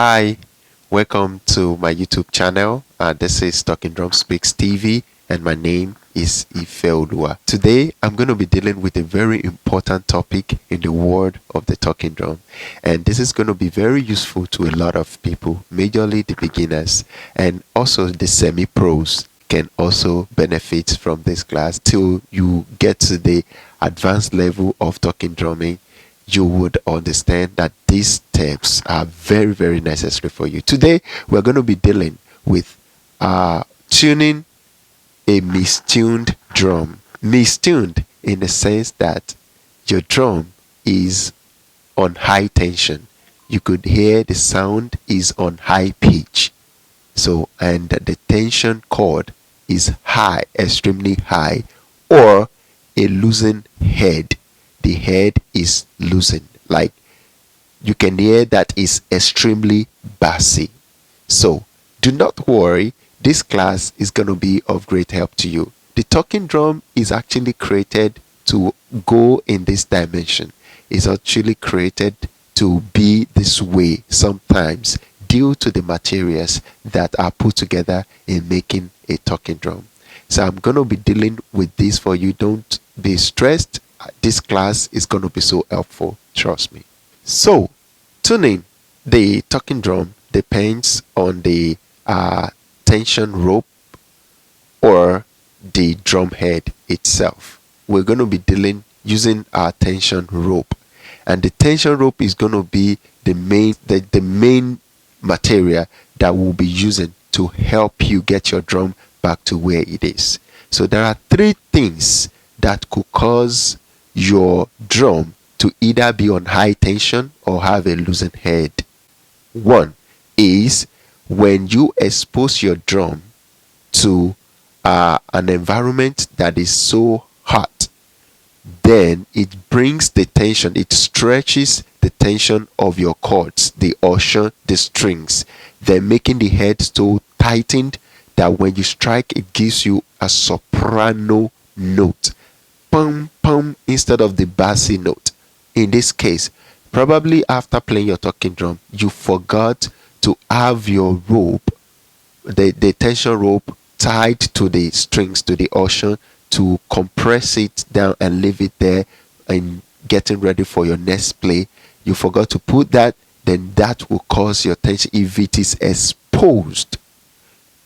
Hi, welcome to my YouTube channel. This is TalkingdrumSpeaks TV, and my name is Ifeolua. Today, I'm going to be dealing with a very important topic in the world of the talking drum, and this is going to be very useful to a lot of people, majorly the beginners, and also the semi-pros can also benefit from this class till you get to the advanced level of talking drumming. You would understand that these steps are very, very necessary for you. Today, we're going to be dealing with tuning a mistuned drum. Mistuned in the sense that your drum is on high tension. You could hear the sound is on high pitch. So, and the tension chord is high, extremely high, or a loosened head. The head is loosened, like you can hear that is extremely bassy. So do not worry, this class is going to be of great help to you. The talking drum is actually created to go in this dimension. It's actually created to be this way sometimes due to the materials that are put together in making a talking drum. So I'm going to be dealing with this for you. Don't be stressed. This class is going to be so helpful, trust me. So tuning the talking drum depends on the tension rope or the drum head itself. We're going to be dealing using our tension rope, and the tension rope is going to be the main material that we'll be using to help you get your drum back to where it is. So there are three things that could cause your drum to either be on high tension or have a loosened head. One is when you expose your drum to an environment that is so hot, then it brings the tension, it stretches the tension of your cords, the usher, the strings, then making the head so tightened that when you strike, it gives you a soprano note, pum pum, instead of the bassy note. In this case, probably after playing your talking drum, you forgot to have your rope, the tension rope, tied to the strings, to the usher, to compress it down and leave it there and getting ready for your next play. You forgot to put that, then that will cause your tension if it is exposed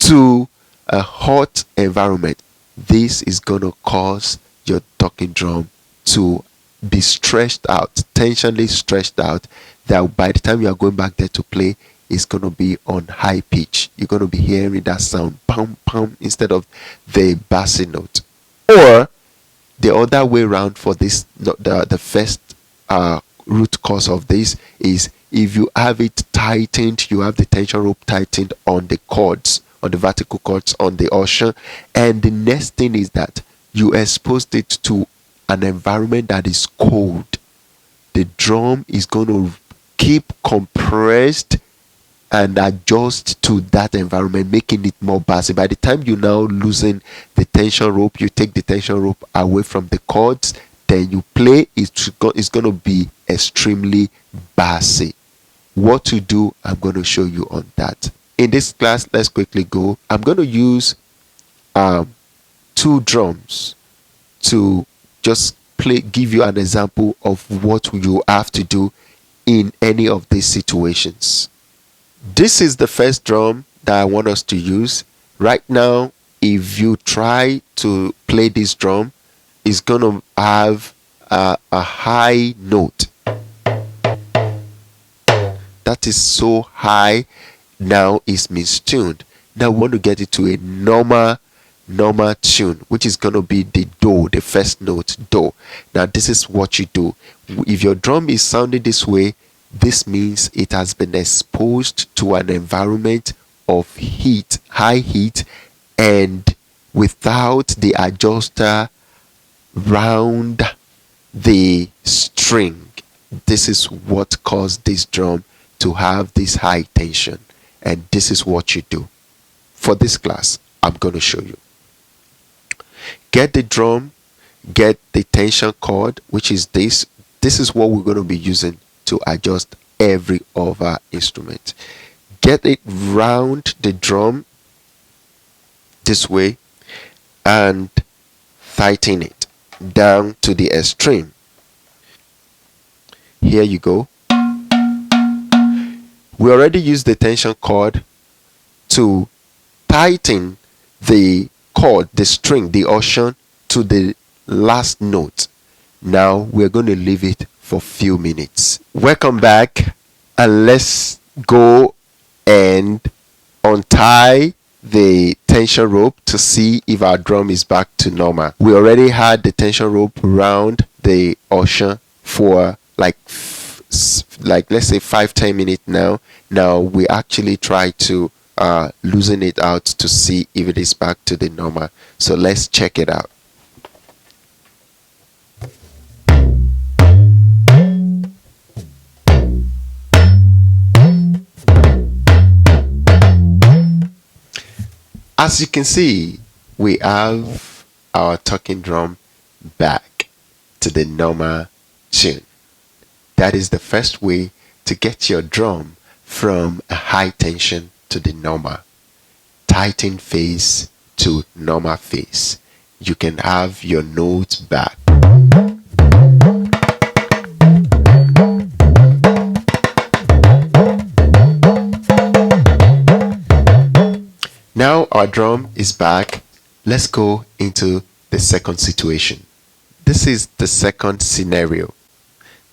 to a hot environment. This is going to cause your talking drum to be stretched out, tensionally stretched out, that by the time you are going back there to play, it's going to be on high pitch. You're going to be hearing that sound, pum pum, instead of the bassy note. Or the other way around for this, the first root cause of this is if you have it tightened, you have the tension rope tightened on the cords, on the vertical cords, on the usher, and the next thing is that you exposed it to an environment that is cold. The drum is going to keep compressed and adjust to that environment, making it more bassy. By the time you now loosen the tension rope, you take the tension rope away from the cords, then you play, it's going to be extremely bassy. What to do, I'm going to show you on that. In this class, let's quickly go. I'm going to use two drums to just give you an example of what you have to do in any of these situations. This is the first drum that I want us to use right now. If you try to play this drum, it's gonna have a high note that is so high. Now is mistuned. Now we want to get it to a normal tune, which is going to be the do, the first note, do. Now this is what you do. If your drum is sounding this way, this means it has been exposed to an environment of heat, high heat, and without the adjuster round the string. This is what caused this drum to have this high tension, and this is what you do. For this class, I'm going to show you. Get the drum, get the tension cord, which is this. This is what we're going to be using to adjust every other instrument. Get it round the drum this way and tighten it down to the extreme. Here you go. We already used the tension cord to tighten the cord, the string, the ocean to the last note. Now we're going to leave it for a few minutes. Welcome back, and let's go and untie the tension rope to see if our drum is back to normal. We already had the tension rope around the ocean for like let's say 5-10 minutes now. Now we actually try to loosen it out to see if it is back to the normal. So let's check it out. As you can see, we have our talking drum back to the normal tune. That is the first way to get your drum from a high tension to the normal. Tighten phase to normal phase. You can have your notes back. Now our drum is back. Let's go into the second situation. This is the second scenario.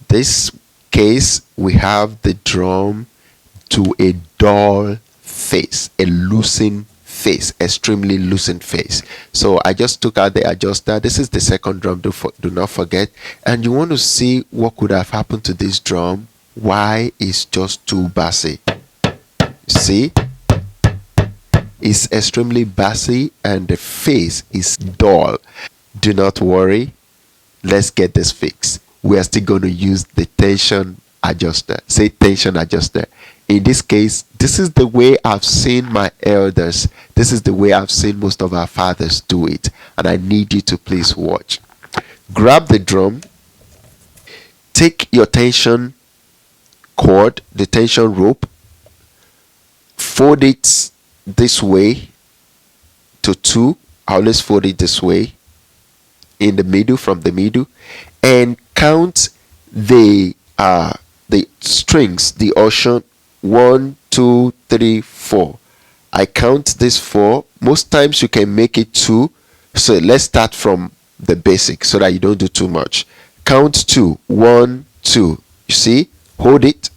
This case, we have the drum to a dull phase, a loosened phase, extremely loosened phase. So I just took out the adjuster. This is the second drum, do not forget. And you want to see what could have happened to this drum. Why it's just too bassy. See? It's extremely bassy and the phase is dull. Do not worry. Let's get this fixed. We are still going to use the tension adjuster. Say tension adjuster. In this case, this is the way I've seen my elders. This is the way I've seen most of our fathers do it. And I need you to please watch. Grab the drum. Take your tension cord, the tension rope. Fold it this way to 2. I always fold it this way in the middle, from the middle, and count the strings, the ocean. 1, 2, 3, 4. I count this 4. Most times you can make it 2. So let's start from the basic so that you don't do too much. Count 2. 1, 2. You see? Hold it.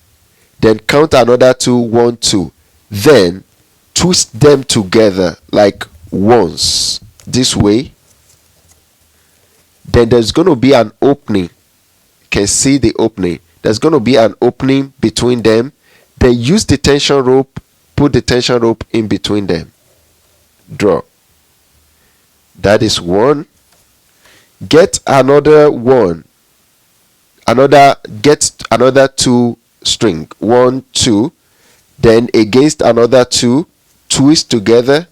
Then count another 2. 1, 2. Then twist them together like once this way. Then there's going to be an opening. You can see the opening. There's going to be an opening between them. Then use the tension rope. Put the tension rope in between them. Draw. That is 1. Get another 1. Get another 2 string. 1, 2. Then against another 2. Twist together.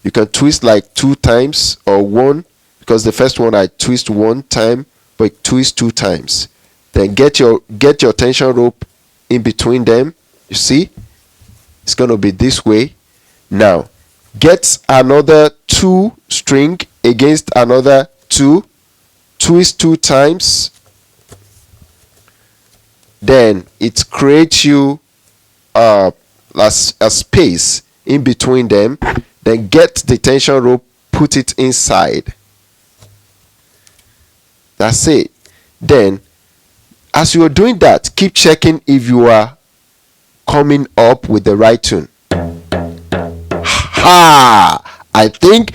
You can twist like 2 times or 1, because the first one I twist 1 time, but twist 2 times. Then get your tension rope in between them. You see, it's going to be this way. Now get another 2 string against another 2, twist 2 times. Then it creates you a space in between them. Then get the tension rope, put it inside. That's it. Then as you are doing that, keep checking if you are coming up with the right tune. Ha! I think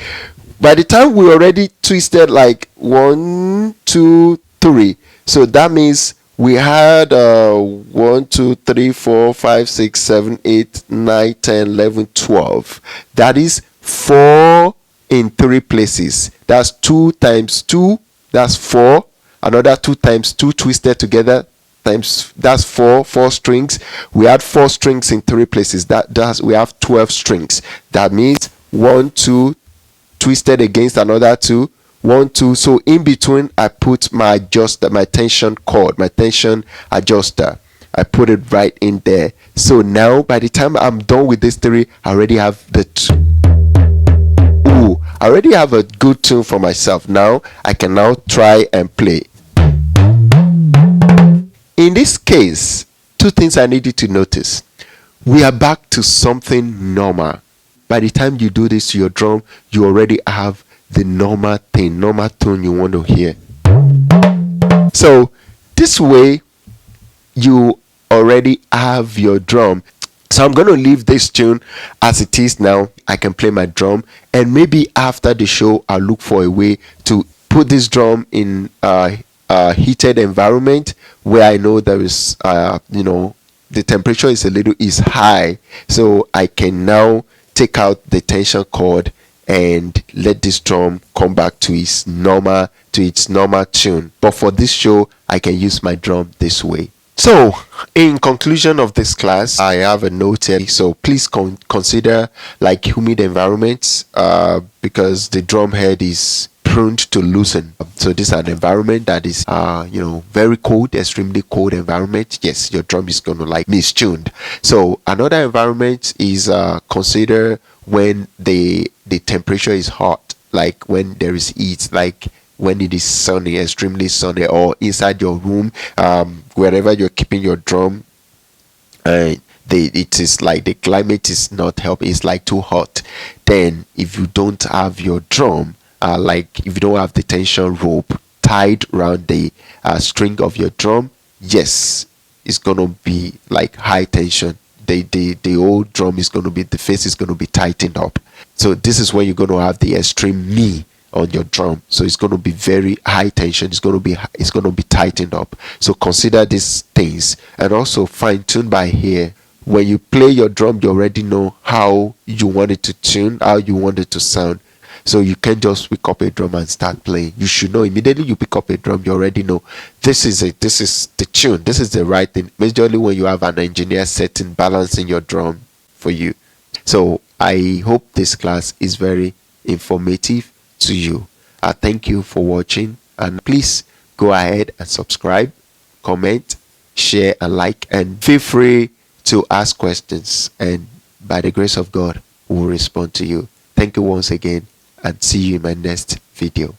by the time we already twisted like 1, 2, 3, so that means we had 1, 2, 3, 4, 5, 6, 7, 8, 9, 10, 11, 12. That is 4 in 3 places. That's 2 times 2. That's 4. Another 2 times 2 twisted together. That's 4 strings. We had 4 strings in 3 places. We have 12 strings. That means 1, 2 twisted against another 2. 1, 2. So in between, I put my adjuster, my tension cord, my tension adjuster. I put it right in there. So now by the time I'm done with this 3, I already have I already have a good tune for myself. Now I can now try and play. In this case, 2 things I need you to notice. We are back to something normal. By the time you do this to your drum, you already have the normal tone you want to hear. So this way you already have your drum. So I'm going to leave this tune as it is now. I can play my drum, and maybe after the show I'll look for a way to put this drum in a heated environment where I know there is the temperature is high, so I can now take out the tension cord and let this drum come back to its normal tune. But for this show I can use my drum this way. So in conclusion of this class, I have a note here. So please consider like humid environments because the drum head is prone to loosen. So this is an environment that is very cold, extremely cold environment. Yes, your drum is going to like mistuned. So another environment is consider when the temperature is hot, like when there is heat, like when it is sunny, extremely sunny, or inside your room, wherever you're keeping your drum, it is like the climate is not helping, it's like too hot. Then if you don't have your drum, like if you don't have the tension rope tied around the string of your drum, yes, it's gonna be like high tension. The old drum is gonna be, the face is gonna be tightened up. So this is when you're gonna have the extreme knee on your drum. So it's going to be very high tension. It's going to be tightened up. So consider these things, and also fine tune by ear. When you play your drum, you already know how you want it to tune, how you want it to sound. So you can't just pick up a drum and start playing. You should know immediately you pick up a drum, you already know this is the tune, this is the right thing. Majorly when you have an engineer setting, balancing your drum for you. So I hope this class is very informative to you. I thank you for watching, and please go ahead and subscribe, comment, share and like, and feel free to ask questions, and by the grace of God we'll respond to you. Thank you once again, and see you in my next video.